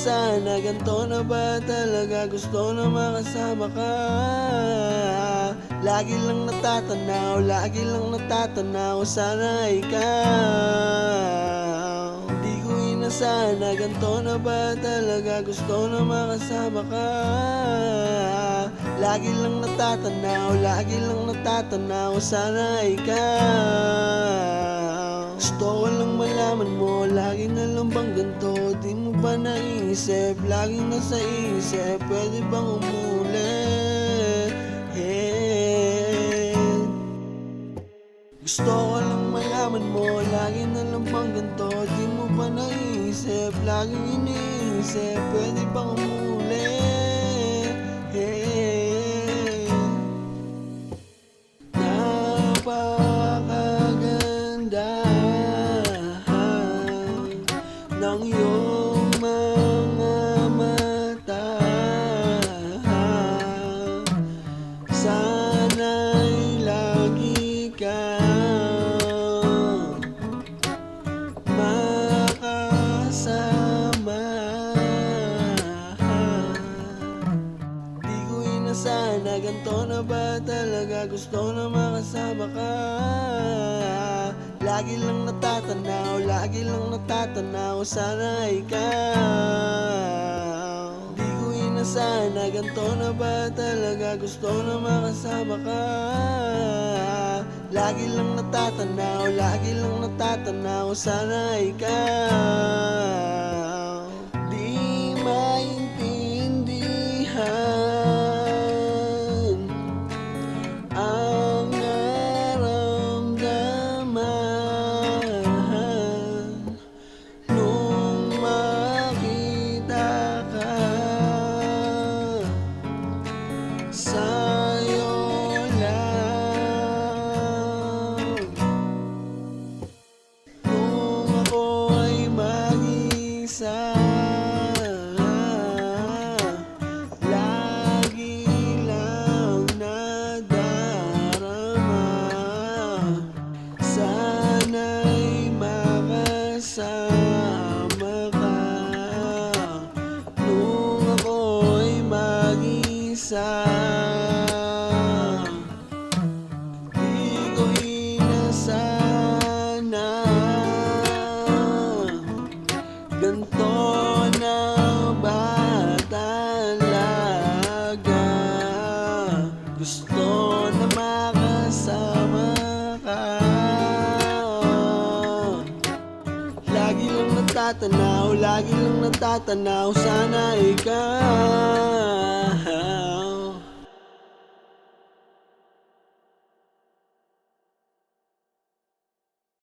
sana ganito na ba talaga? Gusto na makasama ka. Lagi lang natatanaw, sana ikaw. Di ko inasahan na ganito na ba talaga? Gusto na makasama ka. Lagi lang natatanaw, sana ikaw. Gusto ko lang malaman mo, lagi na lang bang ganito? Di mo ba naisip, laging nasa isip, pwede bang umulit? Gusto ko lang malaman mo, lagi na lang bang ganito? Di mo ba naisip, laging iniisip, pwede bang umulit? Napakaganda ng iyong mga mata. Sana'y lagi kang makasama. Di ko inasahan na ganito na ba talaga? Gusto na makasama ka. Lagi lang natatanaw, sana ikaw. Di ko inasahan na ganito na ba talaga? Gusto na makasama ka. Lagi lang natatanaw, sana ikaw. Di maintindihan ang naramdaman nung makita ka. Sa'yo lang nung ako'y mag-isa. Lagi lang nadarama, sana'y makasama ka nung ako'y mag-isa. Di ko inasahan na ganito na ba talaga? Gusto na makasama ka. Lagi lang natatanaw, sana ikaw.